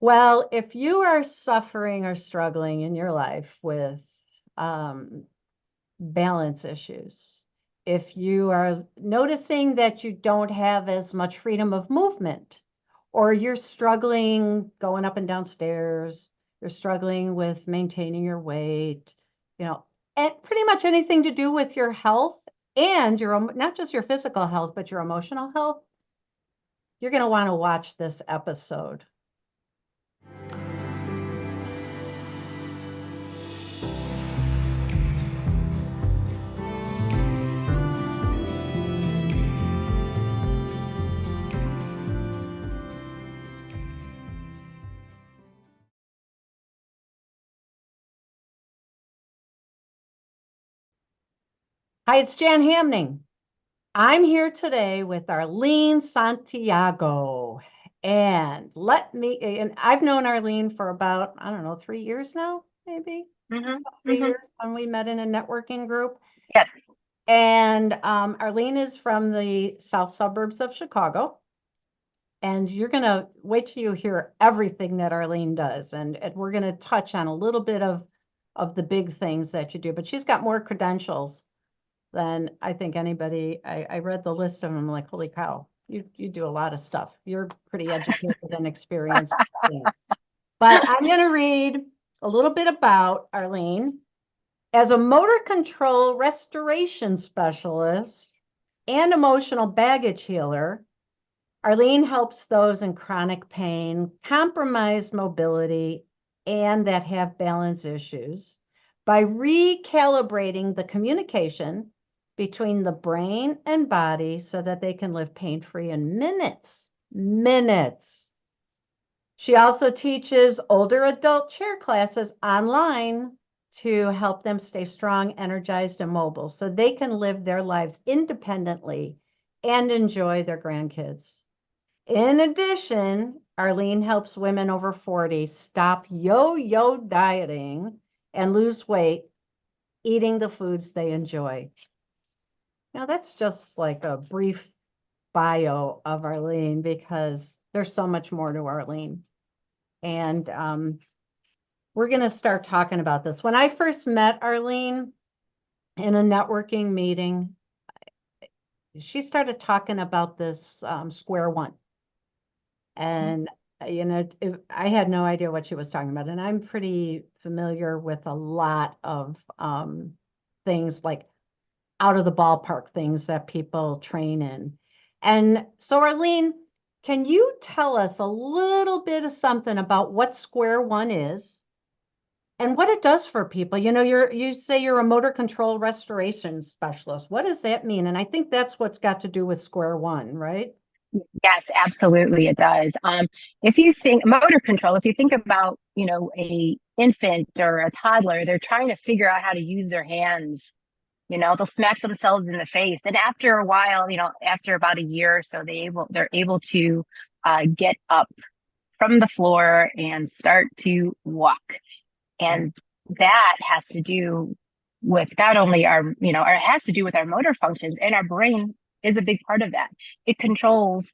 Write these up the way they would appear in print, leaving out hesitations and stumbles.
Well, if you are suffering or struggling in your life with um, balance issues, if you are noticing that you don't have as much freedom of movement, or you're struggling going up and down stairs, you're struggling with maintaining your weight, you know, and pretty much anything to do with your health and not just your physical health, but your emotional health, you're going to want to watch this episode. Hi, it's Jan Hamning. I'm here today with Arlene Santiago. And I've known Arlene for about, I don't know, 3 years now, maybe hmm three hmm years when we met in a networking group. Yes. And Arlene is from the south suburbs of Chicago. And you're going to wait till you hear everything that Arlene does. And we're going to touch on a little bit of the big things that you do. But she's got more credentials than I think anybody. I read the list of them. I'm like, holy cow, you do a lot of stuff. You're pretty educated and experienced. Yes. But I'm going to read a little bit about Arlene. As a motor control restoration specialist and emotional baggage healer, Arlene helps those in chronic pain, compromised mobility, and that have balance issues by recalibrating the communication between the brain and body so that they can live pain-free in minutes. Minutes. She also teaches older adult chair classes online to help them stay strong, energized, and mobile so they can live their lives independently and enjoy their grandkids. In addition, Arlene helps women over 40 stop yo-yo dieting and lose weight eating the foods they enjoy. Now, that's just like a brief bio of Arlene because there's so much more to Arlene. And we're going to start talking about this. When I first met Arlene in a networking meeting, she started talking about this square one. And I had no idea what she was talking about. And I'm pretty familiar with a lot of things like out of the ballpark things that people train in. And so, Arlene, can you tell us a little bit of something about what Square One is and what it does for people? You say you're a motor control restoration specialist. What does that mean? And I think that's what's got to do with Square One, right? Yes, absolutely it does. If you think motor control, if you think about, a infant or a toddler, they're trying to figure out how to use their hands. They'll smack themselves in the face. And after a while, after about a year or so, they're able to get up from the floor and start to walk. And that has to do with not only or it has to do with our motor functions, and our brain is a big part of that. It controls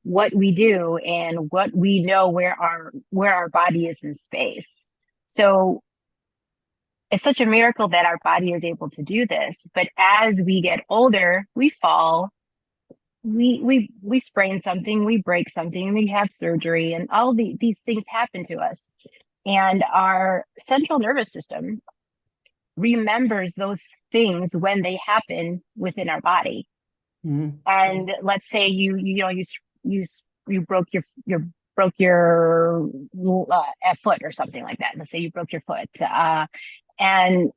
what we do and what we know where our body is in space. So it's such a miracle that our body is able to do this. But as we get older, we fall, we sprain something, we break something, we have surgery, and these things happen to us. And our central nervous system remembers those things when they happen within our body. Mhm. And let's say you broke your foot or something like that. Let's say you broke your foot, and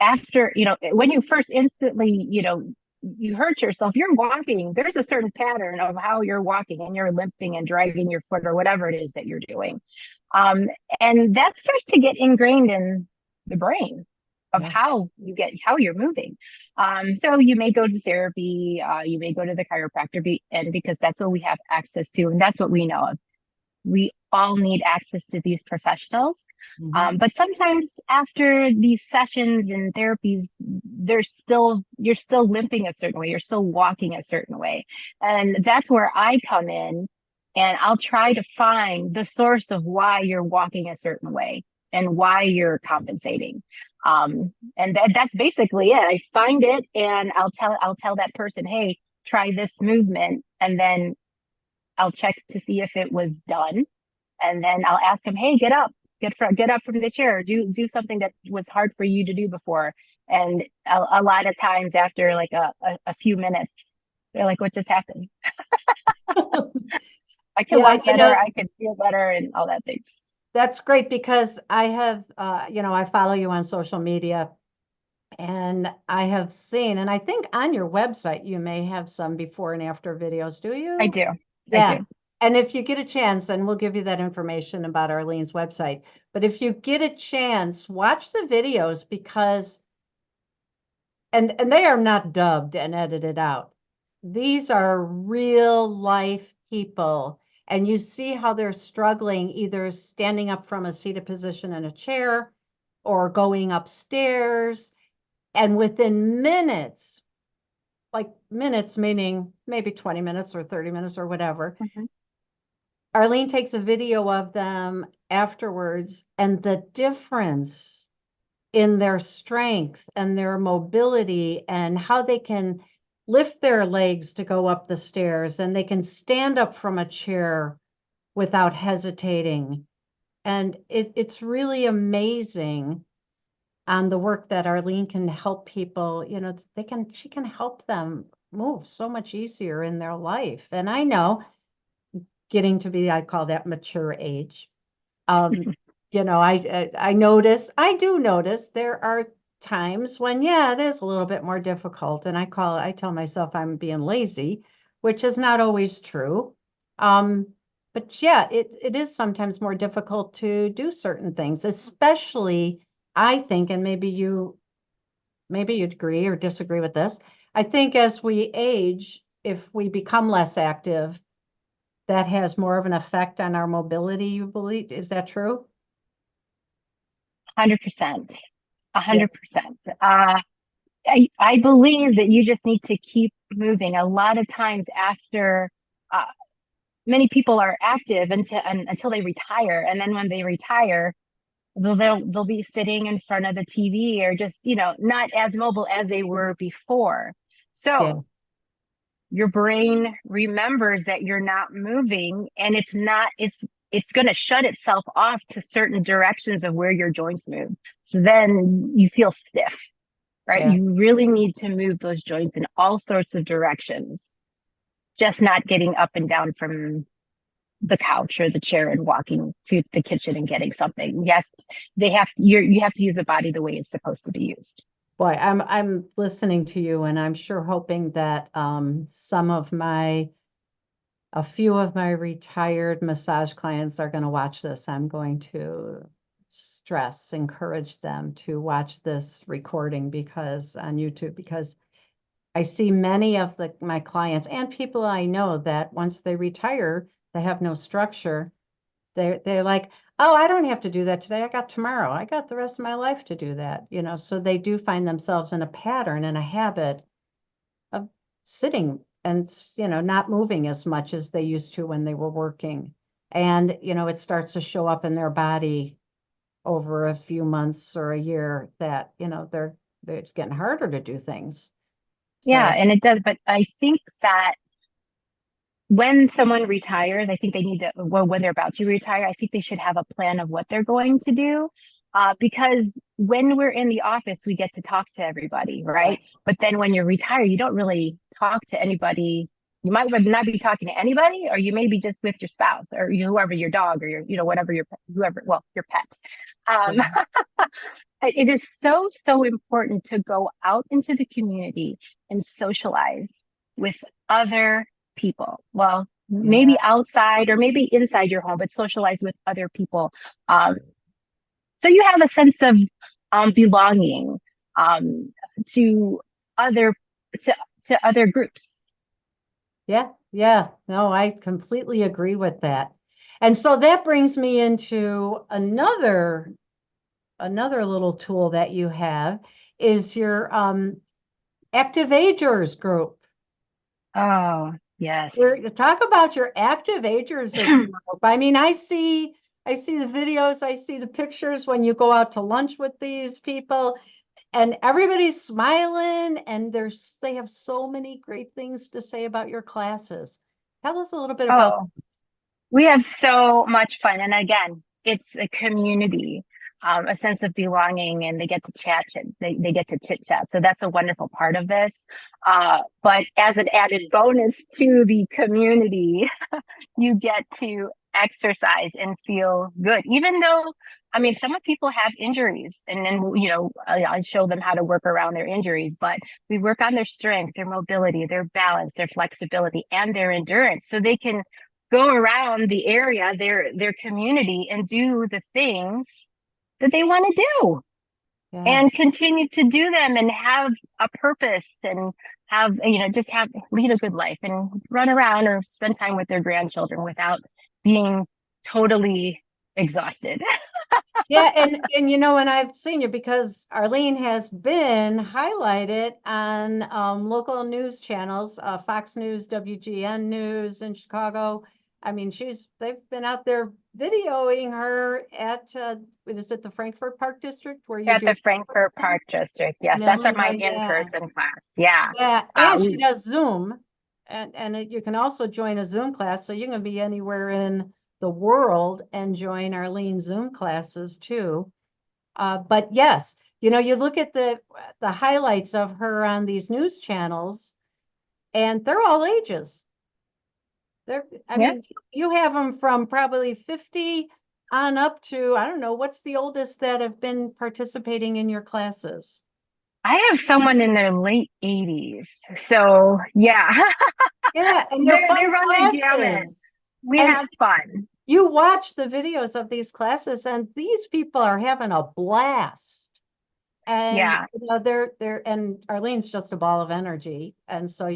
after when you first instantly you hurt yourself, you're walking. There's a certain pattern of how you're walking, and you're limping and dragging your foot or whatever it is that you're doing, um, and that starts to get ingrained in the brain of Yeah. how you're moving. So you may go to therapy, you may go to the chiropractor, and because that's what we have access to, and that's what we know of. We all need access to these professionals. Mhm. But sometimes after these sessions and therapies, you're still limping a certain way, you're still walking a certain way. And that's where I come in and I'll try to find the source of why you're walking a certain way and why you're compensating. And that's basically it. I find it and I'll tell that person, hey, try this movement, and then I'll check to see if it was done. And then I'll ask them, hey, get up from the chair, do something that was hard for you to do before. And a lot of times after like a few minutes, they're like, what just happened? I can Yeah, walk better, I can feel better, and all that things. that's great because I have, I follow you on social media and I have seen, and I think on your website, you may have some before and after videos, do I you? do. I Yeah. do. And if you get a chance, then we'll give you that information about Arlene's website. But if you get a chance, watch the videos because, and they are not dubbed and edited out. These are real life people. And you see how they're struggling, either standing up from a seated position in a chair or going upstairs. And within minutes, like minutes, meaning maybe 20 minutes or 30 minutes or whatever, Mhm. Arlene takes a video of them afterwards, and the difference in their strength and their mobility and how they can lift their legs to go up the stairs and they can stand up from a chair without hesitating. And it's really amazing on the work that Arlene can help people, she can help them move so much easier in their life. And I know getting to be, I call that mature age. Um, I do notice there are times when, yeah, it is a little bit more difficult. And I tell myself I'm being lazy, which is not always true. Um, but yeah, it is sometimes more difficult to do certain things, especially I think, and maybe you'd agree or disagree with this. I think as we age, if we become less active, that has more of an effect on our mobility, you believe? Is that true? 100%. Yeah. 100%. I believe that you just need to keep moving. A lot of times after uh, many people are active until they retire, and then when they retire, they'll be sitting in front of the TV or just, not as mobile as they were before. Yeah. So your brain remembers that you're not moving, and it's going to shut itself off to certain directions of where your joints move. So then you feel stiff, right? Yeah. You really need to move those joints in all sorts of directions, just not getting up and down from the couch or the chair and walking to the kitchen and getting something. Yes, you have to use the body the way it's supposed to be used. Boy, I'm listening to you and I'm sure hoping that a few of my retired massage clients are going to watch this. I'm going to encourage them to watch this recording because on YouTube, because I see many of my clients and people I know that once they retire, they have no structure. They're like, oh, I don't have to do that today. I got tomorrow. I got the rest of my life to do that. So they do find themselves in a pattern and a habit of sitting and, not moving as much as they used to when they were working. And, it starts to show up in their body over a few months or a year that, it's getting harder to do things. Yeah, So, and it does. But I think that when someone retires, I think they need to, well, when they're about to retire, I think they should have a plan of what they're going to do. Because when we're in the office, we get to talk to everybody, right? right. But then when you're retired, you don't really talk to anybody. You might not be talking to anybody, or you may be just with your spouse or whoever, your dog or whatever whoever, well, your pet. Um, it is so, so important to go out into the community and socialize with other people. Well, Yeah. maybe outside or maybe inside your home, but socialize with other people. Um, so you have a sense of belonging um, to other to to other groups. Yeah, yeah. No, I completely agree with that. And so that brings me into another little tool that you have is your active agers group. Oh. Yes. Talk about your active agers of group. I mean, I see the videos, I see the pictures when you go out to lunch with these people, and everybody's smiling, and they have so many great things to say about your classes. Tell us a little bit about. Oh, we have so much fun. And again, it's a community, a sense of belonging, and they get to they get to chit chat. So that's a wonderful part of this. But as an added bonus to the community, you get to exercise and feel good, even though, I mean, some of people have injuries, and then, I show them how to work around their injuries, but we work on their strength, their mobility, their balance, their flexibility, and their endurance, so they can go around the area, their community, and do the things that they want to do, Yeah. and continue to do them and have a purpose, and have, just lead a good life and run around or spend time with their grandchildren without being totally exhausted. Yeah, and and I've seen you because Arlene has been highlighted on local news channels, Fox News, WGN News in Chicago. I mean, they've been out there videoing her at is it the Frankfurt Park District where you At do? the Frankfurt Park District. Yes, In that's my Illinois, yeah. in-person class. Yeah. Yeah, and she We does Zoom, and you can also join a Zoom class, so you can be anywhere in the world and join Arlene's Zoom classes too. But yes, you look at the highlights of her on these news channels, and they're all ages. I yeah. mean, you have them from probably 50 on up to, I don't know, what's the oldest that have been participating in your classes? I have someone in their late 80s. So yeah, Yeah, and they're they fun run the gamut. classes. We And have fun. you watch the videos of these classes, and these people are having a blast. And Yeah. they're and Arlene's just a ball of energy. And so,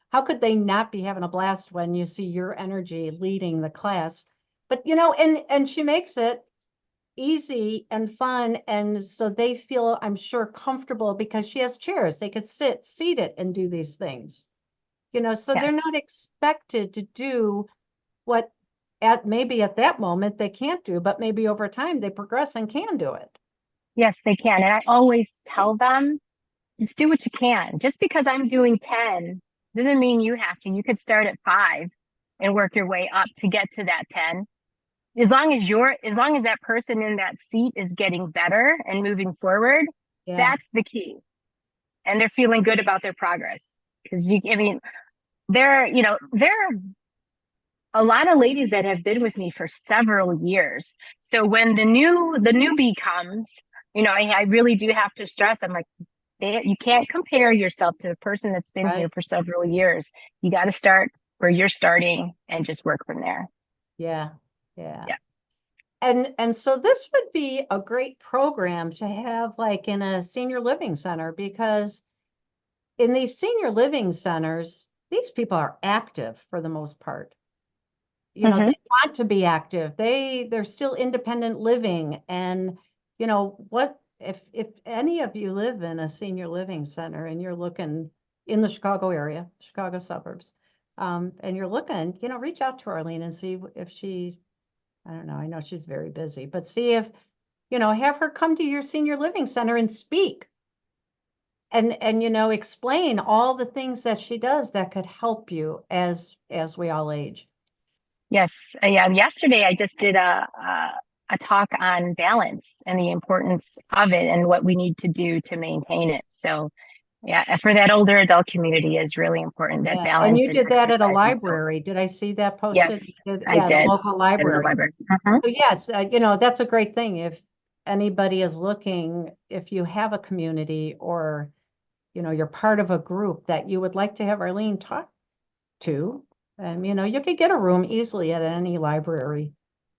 how could they not be having a blast when you see your energy leading the class? But and she makes it easy and fun. And so they feel, I'm sure, comfortable because she has chairs. They could seat it and do these things. So they're Yes. not expected to do what maybe at that moment they can't do, but maybe over time they progress and can do it. Yes, they can. And I always tell them, just do what you can. Just because I'm doing 10 doesn't mean you have to. You could start at 5 and work your way up to get to that 10. As long as that person in that seat is getting better and moving forward, Yeah. that's the key. And they're feeling good about their progress. Because I mean, there are a lot of ladies that have been with me for several years. So when the newbie comes, I really do have to stress. I'm like, you can't compare yourself to a person that's been here Right. for several years. You got to start where you're starting and just work from there. Yeah. Yeah. Yeah. And so this would be a great program to have like in a senior living center, because in these senior living centers, these people are active for the most part. Hmm. They want to be active. They're still independent living. And what if any of you live in a senior living center and you're looking in the Chicago area, Chicago suburbs, and you're looking, reach out to Arlene and see if she, I don't know, I know she's very busy, but see if, have her come to your senior living center and speak and explain all the things that she does that could help you as we all age. Yes. Yeah. Yesterday, I just did a talk on balance and the importance of it and what we need to do to maintain it. So, yeah, for that older adult community is really important. That Yeah, and balance you and did that at a exercise is so. library. Did I see that Yes, posted? I Yeah, the did local in the library. library. Mhm. So yes, that's a great thing. If anybody is looking, if you have a community or, you're part of a group that you would like to have Arlene talk to, and, you could get a room easily at any library.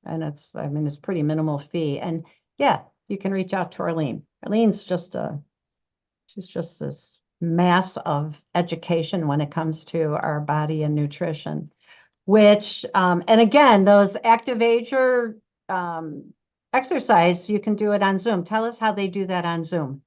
And I mean, it's pretty minimal fee. And yeah, you can reach out to Arlene. Arlene's she's just this mass of education when it comes to our body and nutrition, which, and again, those active ager exercise, you can do it on Zoom. Tell us how they do that on Zoom.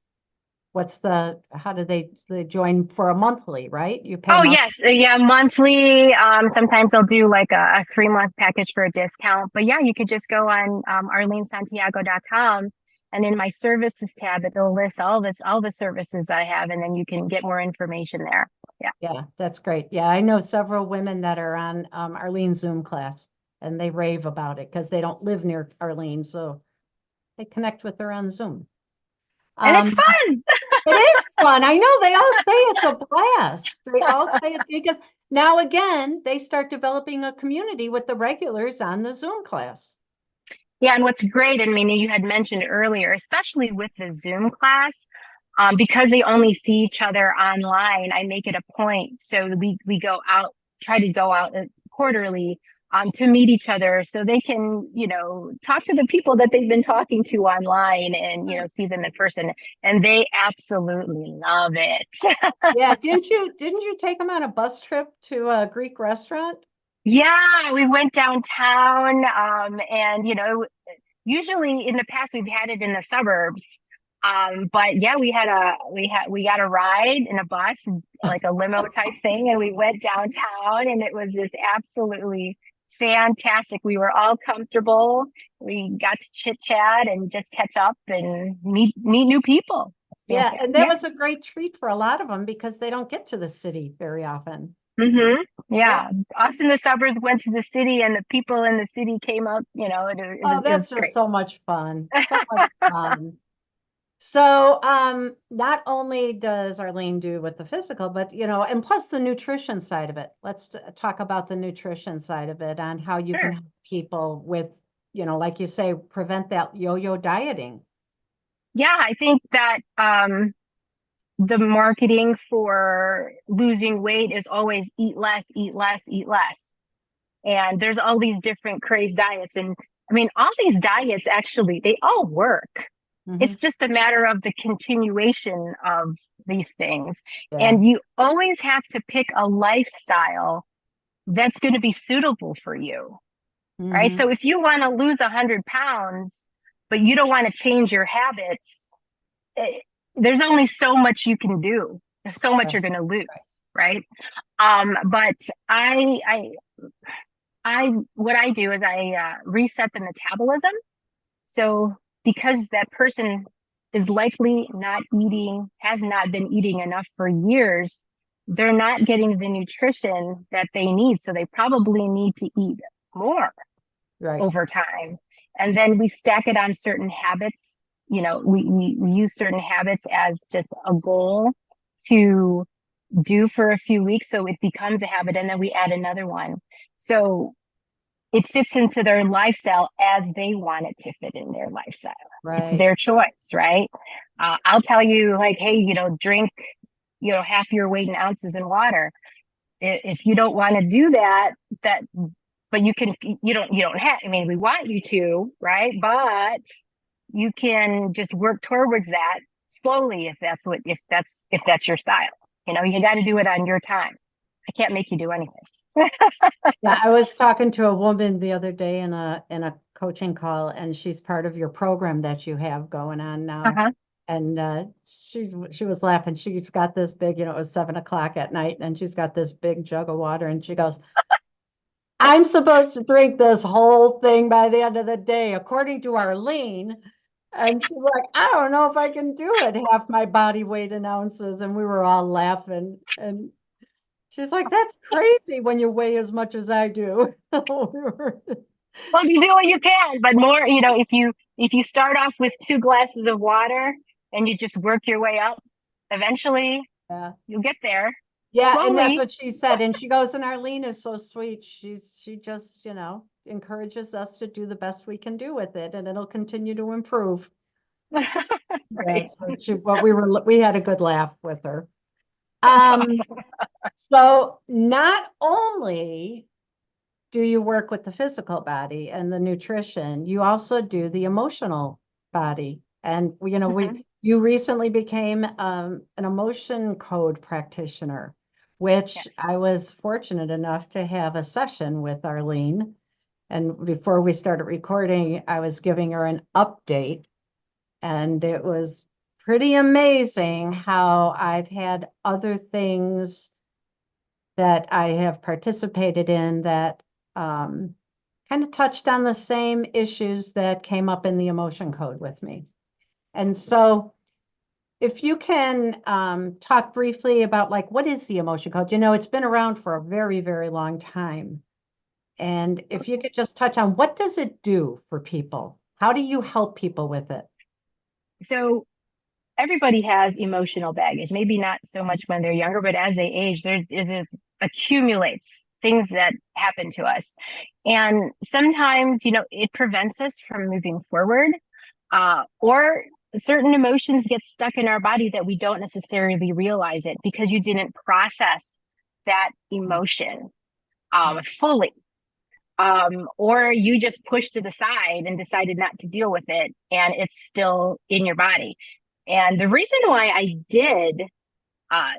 how do they join for a monthly, right? You pay Oh month. yes, yeah, monthly. Sometimes they'll do like a 3 month package for a discount. But yeah, you could just go on arlenesantiago.com, and in my services tab, it'll list all the services I have, and then you can get more information there. Yeah. Yeah, that's great. Yeah, I know several women that are on Arlene's Zoom class, and they rave about it because they don't live near Arlene, so they connect with her on Zoom. And it's Um, fun. it is fun. I know they all say it's a blast. They all say it's because now again, they start developing a community with the regulars on the Zoom class. Yeah, and what's great, and Mina, you had mentioned earlier, especially with the Zoom class, because they only see each other online, I make it a point. So we go out, try to go out quarterly to meet each other so they can, talk to the people that they've been talking to online and, see them in person. And they absolutely love it. Yeah, didn't you take them on a bus trip to a Greek restaurant? Yeah, we went downtown, and usually in the past we've had it in the suburbs. But yeah, we got a ride in a bus, like a limo type thing, and we went downtown, and it was just absolutely fantastic. We were all comfortable. We got to chit chat and just catch up and meet new people. It's Yeah, fantastic. and that Yeah. was a great treat for a lot of them because they don't get to the city very often. Yeah. Yeah. Us in the suburbs went to the city, and the people in the city came up. Oh, It was that's just great. so much fun. So much fun. So, not only does Arlene do with the physical, but and plus the nutrition side of it. Let's talk about the nutrition side of it and how you can Sure. help people with, like you say, prevent that yo-yo dieting. Yeah, I think that the marketing for losing weight is always eat less, eat less, eat less. And there's all these different crazed diets. And I mean, all these diets actually, they all work. Hmm. It's just a matter of the continuation of these things. Yeah. And you always have to pick a lifestyle that's going to be suitable for you, right? Hmm. So if you want to lose 100 pounds, but you don't want to change your habits, there's only so much you can do. There's so much Right. you're going to lose, right? But what I do is I reset the metabolism. So because that person is likely has not been eating enough for years, they're not getting the nutrition that they need. So they probably need to eat more Right. over time. And then we stack it on certain habits. We use certain habits as just a goal to do for a few weeks. So it becomes a habit. And then we add another one. So it fits into their lifestyle as they want it to fit in their lifestyle. It's Right. their choice, right? I'll tell you, like, hey, drink, half your weight in ounces in water. If you don't want to do that, but you don't have, I mean, we want you to, right? But you can just work towards that slowly if that's your style. You got to do it on your time. I can't make you do anything. Yeah, I was talking to a woman the other day in a coaching call, and she's part of your program that you have going on now. Uh-huh. And she was laughing. She's got this big, it was 7 o'clock at night, and she's got this big jug of water, and she goes, "I'm supposed to drink this whole thing by the end of the day, according to Arlene." And she's like, "I don't know if I can do it, half my body weight in ounces." And we were all laughing. And she's like, "That's crazy when you weigh as much as I do." Well, you do what you can, but more, if you start off with 2 glasses of water and you just work your way up, eventually Yeah. you'll get there Yeah, and that's slowly. what she said. And she goes, and Arlene is so sweet. She just, encourages us to do the best we can do with it, and it'll continue to improve. Yeah, Right. so we had a good laugh with her. That's Um, awesome. so not only do you work with the physical body and the nutrition, you also do the emotional body. And Mhm. you recently became an emotion code practitioner, which Yes. I was fortunate enough to have a session with Arlene. And before we started recording, I was giving her an update, and it was pretty amazing how I've had other things that I have participated in that kind of touched on the same issues that came up in the emotion code with me. And so if you can talk briefly about like, what is the emotion code? You know, it's been around for a very, very long time. And if you could just touch on what does it do for people? How do you help people with it? So everybody has emotional baggage, maybe not so much when they're younger, but as they age, there's accumulates things that happen to us. And sometimes, it prevents us from moving forward, or certain emotions get stuck in our body that we don't necessarily realize it because you didn't process that emotion fully. Or you just pushed it aside and decided not to deal with it, and it's still in your body. And the reason why I did uh,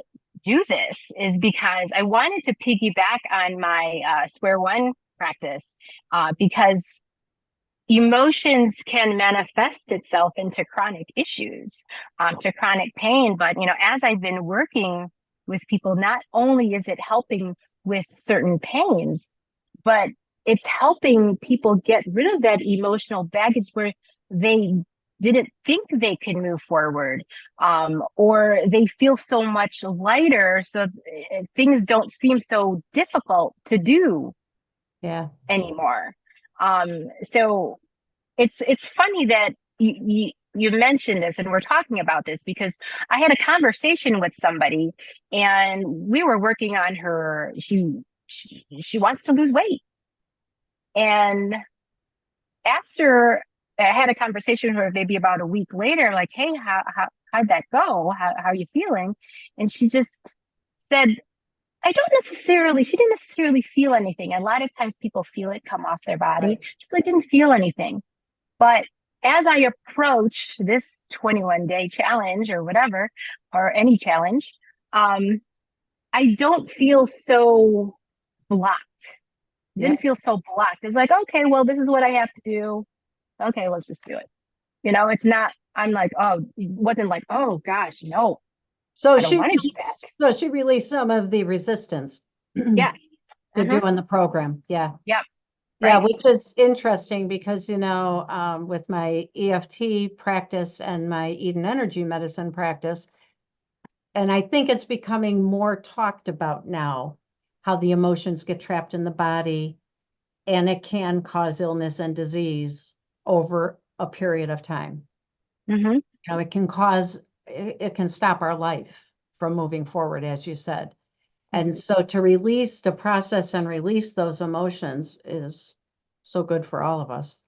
do this is because I wanted to piggyback on my square one practice, because emotions can manifest itself into chronic issues, to chronic pain. But, as I've been working with people, not only is it helping with certain pains, but it's helping people get rid of that emotional baggage where they didn't think they could move forward, or they feel so much lighter. So things don't seem so difficult to do Yeah. anymore. So it's funny that you mentioned this and we're talking about this because I had a conversation with somebody and we were working on her. She wants to lose weight, and after I had a conversation with her, maybe about a week later, like, hey, how'd that go? How are you feeling? And she just said, she didn't necessarily feel anything. A lot of times people feel it come off their body. Right. She really didn't feel anything. But as I approach this 21-day challenge or whatever, or any challenge, I don't feel so blocked. Yeah. Didn't feel so blocked. It's like, okay, well, this is what I have to do. Okay, let's just do it. It's not, I'm like, oh, it wasn't like, oh gosh, no, So I don't want to do that. she released some of the resistance to Yes. doing the program. Yeah. Yep. Yeah, Right. which is interesting because, with my EFT practice and my Eden Energy Medicine practice, and I think it's becoming more talked about now, how the emotions get trapped in the body and it can cause illness and disease over a period of time. Mm-hmm. It can it can stop our life from moving forward, as you said. And so to process and release those emotions is so good for all of us.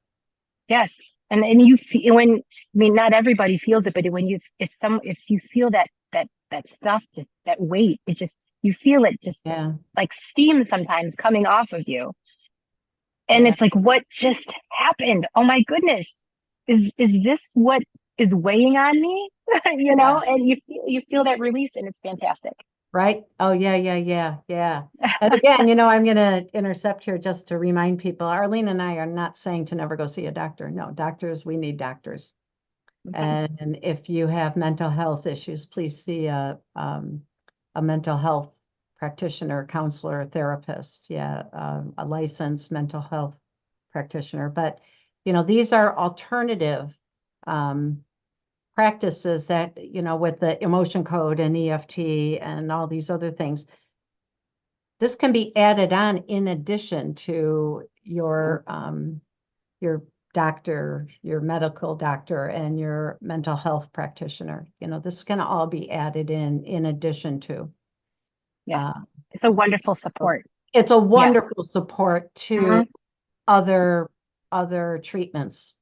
Yes. And you feel when, I mean, not everybody feels it, but if you feel that stuff, that weight, you feel it just Yeah. like steam sometimes coming off of you. And Yeah. it's like, what just happened? Oh my goodness. Is this what is weighing on me? Yeah. And you feel that release, and it's fantastic. Right? Oh, yeah, yeah, yeah, yeah. And again, I'm going to intercept here just to remind people, Arlene and I are not saying to never go see a doctor. No, doctors, we need doctors. Mhm. And if you have mental health issues, please see a mental health practitioner, counselor, therapist. Yeah, a licensed mental health practitioner. But, these are alternative um, practices that, with the emotion code and EFT and all these other things, this can be added on in addition to your doctor, your medical doctor, and your mental health practitioner. This can all be added in addition to. Yes. Uh, It's a wonderful so support. it's a Yeah. wonderful support to Mhm. other other treatments.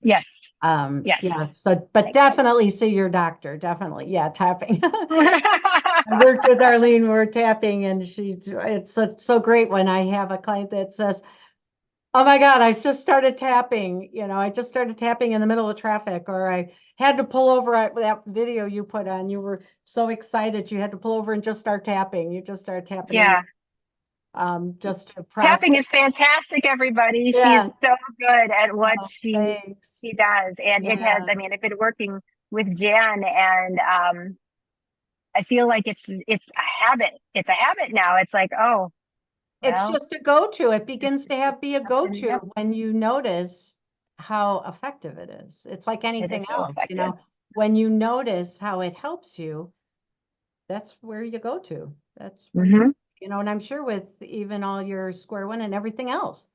Yes. Yes. Yeah, so, but definitely see your doctor, definitely. Yeah, tapping. I worked with Arlene, we're tapping, and it's so great when I have a client that says, oh my God, I just started tapping. I just started tapping in the middle of traffic, or I had to pull over at that video you put on. You were so excited. You had to pull over and just start tapping. You just started tapping in, Yeah. just to process. Tapping is fantastic, everybody. She is Yeah. so good at what Oh, she thanks. she does. And it has, Yeah. I mean, I've been working with Jan, and I feel like it's a habit. It's a habit now. It's like, oh, It's well, just a go-to. It it's begins to just have be a something. go-to Yeah, when you notice how effective it is. It's like it anything is so else, effective. when you notice how it helps you, that's where you go to. That's where Mm-hmm. and I'm sure with even all your square one and everything else,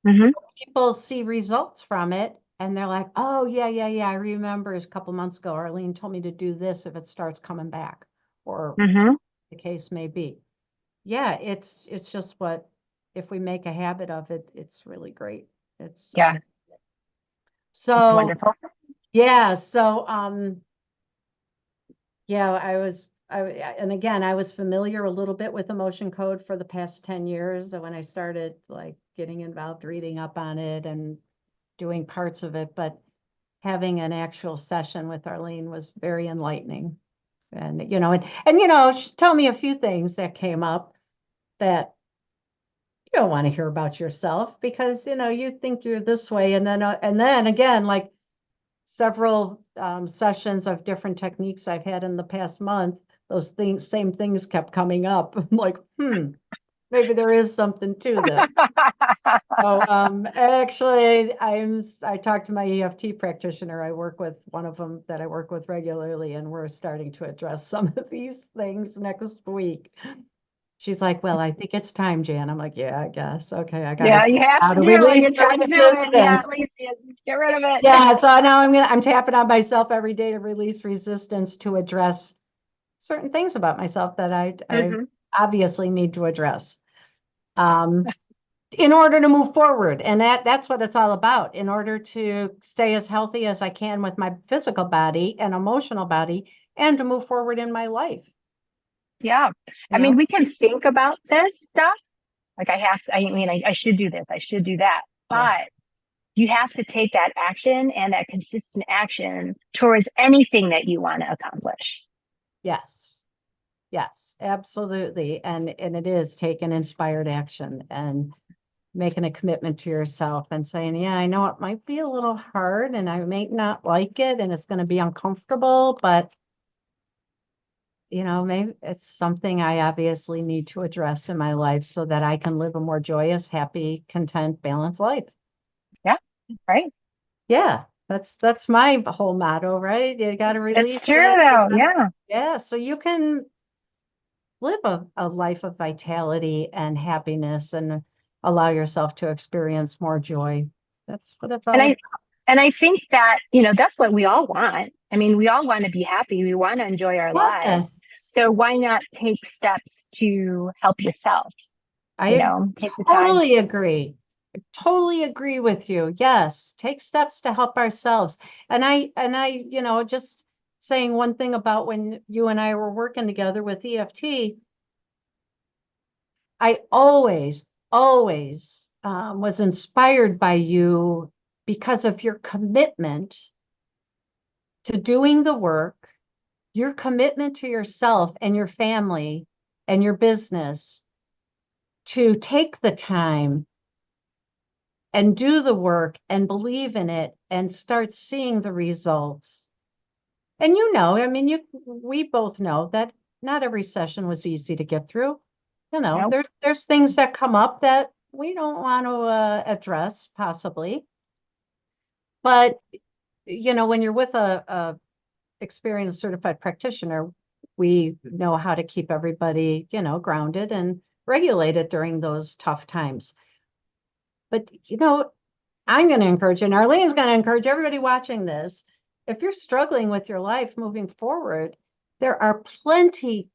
Mm-hmm. people see results from it and they're like, oh, yeah, yeah, yeah. I remember a couple months ago, Arlene told me to do this if it starts coming back, or Mm-hmm. the case may be. Yeah, it's just what if we make a habit of it, it's really great. It's Yeah, it's so wonderful. yeah, so yeah, and again, I was familiar a little bit with emotion code for the past 10 years. And when I started like getting involved, reading up on it and doing parts of it, but having an actual session with Arlene was very enlightening. And she told me a few things that came up that you don't want to hear about yourself because you think you're this way, and then again, like several sessions of different techniques I've had in the past month, those same things kept coming up. I'm like, maybe there is something to this. So actually, I talked to my EFT practitioner. I work with one of them that I work with regularly, and we're starting to address some of these things next week. She's like, well, I think it's time, Jan. I'm like, yeah, I guess. Okay, I got to Yeah, you have how to to do it. release You try to the do it. Yeah, resistance. at least you get rid of it. Yeah, so now I'm tapping on myself every day to release resistance to address certain things about myself that I Hmm. obviously need to address. Um, in order to move forward. And that's what it's all about. In order to stay as healthy as I can with my physical body and emotional body and to move forward in my life, Yeah. you I mean, know? we can think about this stuff. Like I should do this. I should do that. Yeah. But you have to take that action and that consistent action towards anything that you want to accomplish. Yes. Yes, absolutely. And it is taking inspired action and making a commitment to yourself and saying, yeah, I know it might be a little hard and I may not like it and it's going to be uncomfortable, but maybe it's something I obviously need to address in my life so that I can live a more joyous, happy, content, balanced life. Yeah. Right. Yeah, that's my whole motto, right? You got to release It's true it. though. Yeah. Yeah, so you can live a life of vitality and happiness and allow yourself to experience more joy. That's what it's And all I and I think that, that's what we all want. I mean, we all want to be happy. We want to enjoy our about. lives. Yes, So why not take steps to help yourself? I Take the time. totally agree. Totally agree with you. Yes, take steps to help ourselves. And I, just saying one thing about when you and I were working together with EFT, I always was inspired by you because of your commitment to doing the work, your commitment to yourself and your family and your business to take the time and do the work and believe in it and start seeing the results. And I mean, we both know that not every session was easy to get through. Nope. There's things that come up that we don't want to address possibly. But when you're with a experienced certified practitioner, we know how to keep everybody, grounded and regulated during those tough times. But, I'm going to encourage, and Arlene's going to encourage everybody watching this. If you're struggling with your life moving forward, there are plenty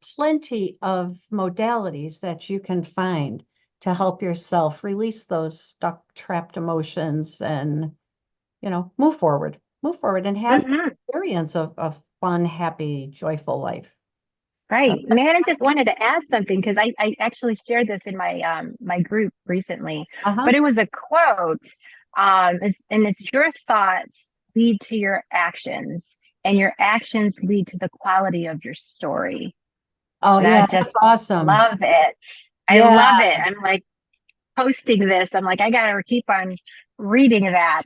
of modalities that you can find to help yourself release those stuck, trapped emotions and, move forward and have Hmm. experience of fun, happy, joyful life. So Right. Man, I just wanted to add something because I actually shared this in my group recently, uh-huh. but it was a quote. And it's your thoughts lead to your actions, and your actions lead to the quality of your story. Oh And I yeah, that's just awesome. love it. I Yeah, love it. I'm like posting this. I'm like, I gotta keep on reading that.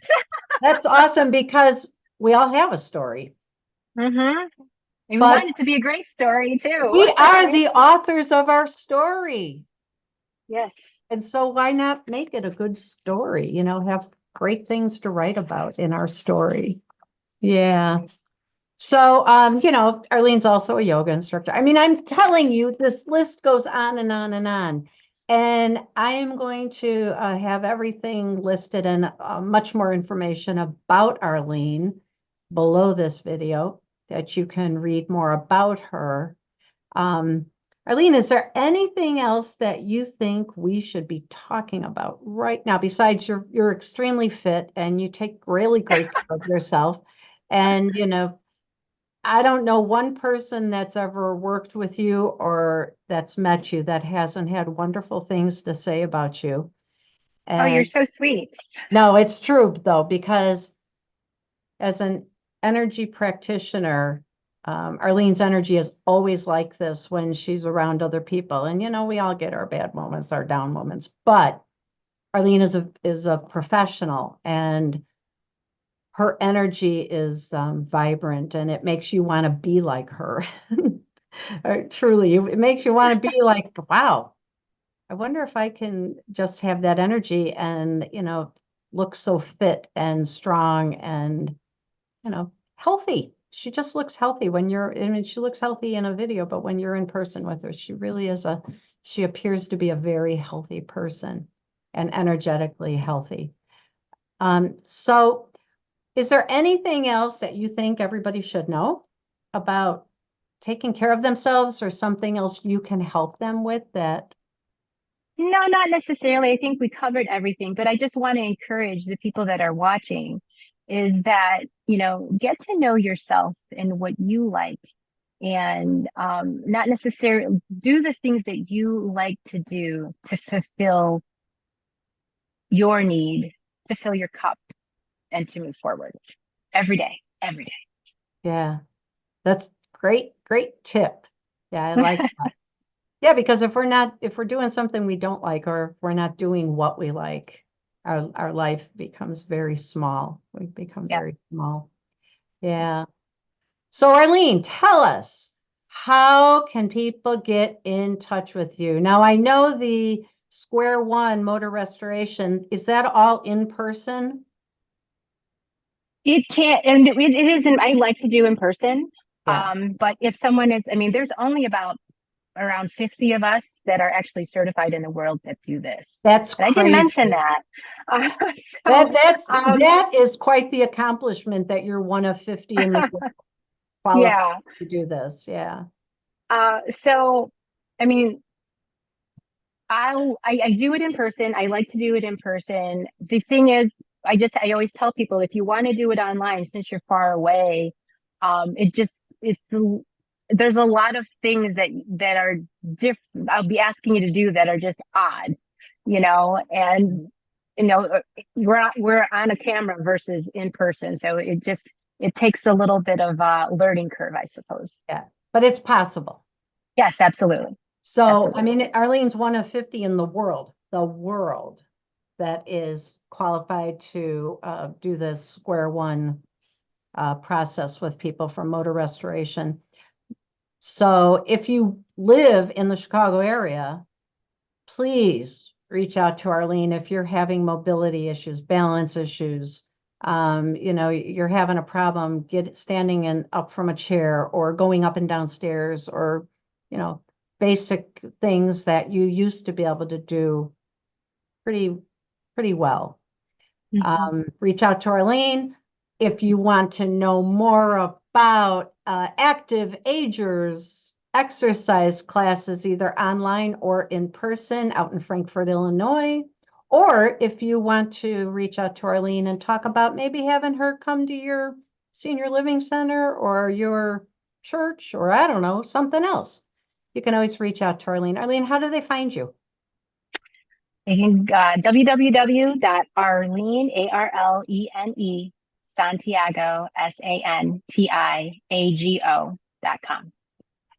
that's awesome because we all have a story. Mm-hmm. We But want it to be a great story too. we are the authors of our story. Yes. And so why not make it a good story? Have great things to write about in our story. Yeah. So, Arlene's also a yoga instructor. I mean, I'm telling you, this list goes on and on and on. And I am going to have everything listed and much more information about Arlene below this video that you can read more about her. Um, Arlene, is there anything else that you think we should be talking about right now? Besides, you're extremely fit and you take really great care of yourself. And, I don't know one person that's ever worked with you or that's met you that hasn't had wonderful things to say about you. Oh, you're And so sweet. no, it's true though, because as an energy practitioner, Arlene's energy is always like this when she's around other people. And we all get our bad moments, our down moments, but Arlene is a professional and her energy is vibrant and it makes you want to be like her. Truly, it makes you want to be like, wow, I wonder if I can just have that energy and, look so fit and strong and, healthy. She just looks healthy I mean, she looks healthy in a video, but when you're in person with her, she appears to be a very healthy person and energetically healthy. So is there anything else that you think everybody should know about taking care of themselves or something else you can help them with that? No, not necessarily. I think we covered everything, but I just want to encourage the people that are watching is that, get to know yourself and what you like and not necessarily do the things that you like to do to fulfill your need, to fill your cup and to move forward every day, every Yeah, that's great tip. Yeah, I like day. that. Yeah, because if we're doing something we don't like, or if we're not doing what we like, our life becomes very small. We become Yeah. very small. Yeah. So Arlene, tell us, how can people get in touch with you? Now, I know the Square One motor restoration, is that all in person? It can't, and it isn't, I like to do in person. Yeah, But if someone is, I mean, there's only about around 50 of us that are actually certified in the world that do this. that's And I didn't mention crazy. that. Uh, That so, that's um, that is quite the accomplishment that you're one of 50 in the world qualified yeah. to do this. Yeah. So, I mean, I do it in person. I like to do it in person. The thing is, I always tell people if you want to do it online, since you're far away, it's there's a lot of things that are different. I'll be asking you to do that are just odd, and we're on a camera versus in person, so it takes a little bit of a learning curve, I suppose. Yeah. But it's possible. Yes, absolutely, So, I absolutely. mean, Arlene's one of 50 in the world that is qualified to do this Square One process with people for motor restoration. So if you live in the Chicago area, please reach out to Arlene if you're having mobility issues, balance issues. You're having a problem standing and up from a chair or going up and down stairs or, you know, basic things that you used to be able to do pretty, pretty well. Mhm. Reach out to Arlene. If you want to know more about active agers exercise classes, either online or in person out in Frankfort, Illinois, or if you want to reach out to Arlene and talk about maybe having her come to your senior living center or your church or I don't know, something else. You can always reach out to Arlene. Arlene, how do they find you? You can www.arlene, Arlene, Santiago, Santiago.com.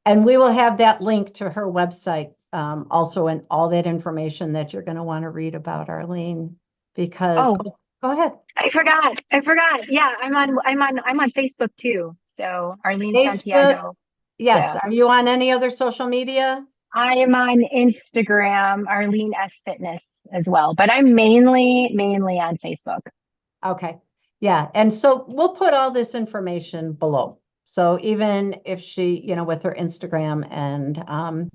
And we will have that link to her website also and all that information that you're going to want to read about Arlene because Oh, go Go ahead. I forgot. I forgot. Yeah, I'm on Facebook too. So Arlene Facebook. Santiago. Yes. Yeah. Are you on any other social media? I am on Instagram, Arlene S Fitness as well, but I'm mainly on Facebook. Okay. Yeah. And so we'll put all this information below. So even if she, with her Instagram and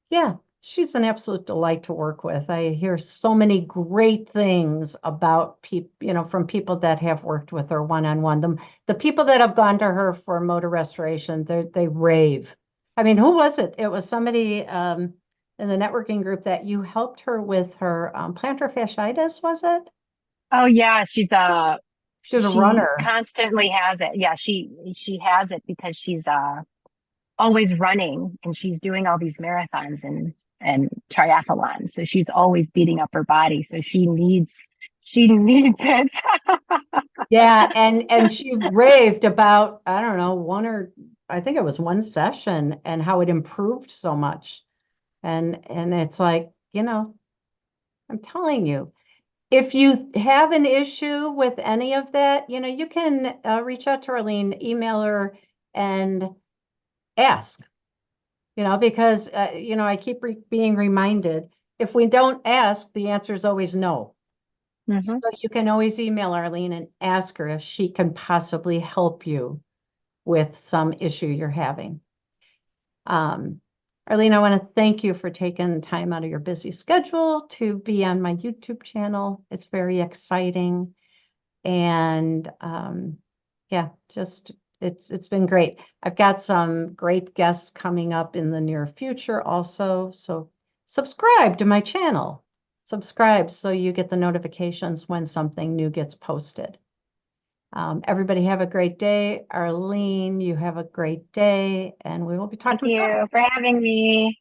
yeah, she's an absolute delight to work with. I hear so many great things about people, from people that have worked with her one-on-one. The people that have gone to her for motor restoration, they rave. I mean, who was it? It was somebody in the networking group that you helped her with her plantar fasciitis, was it? Oh yeah, She's a she runner. constantly has it. Yeah, she has it because she's always running and she's doing all these marathons and triathlons. So she's always beating up her body. So she needs it. Yeah, and she raved about, I don't know, I think it was one session and how it improved so much. And it's like, I'm telling you, if you have an issue with any of that, you can reach out to Arlene, email her and ask, because I keep being reminded, if we don't ask, the answer is always no. So Mhm. you can always email Arlene and ask her if she can possibly help you with some issue you're having. Um, Arlene, I want to thank you for taking time out of your busy schedule to be on my YouTube channel. It's very exciting. And yeah, just it's been great. I've got some great guests coming up in the near future also. So subscribe to my channel. Subscribe so you get the notifications when something new gets posted. Everybody have a great day. Arlene, you have a great day, and we will be Thank talking soon. you for having me.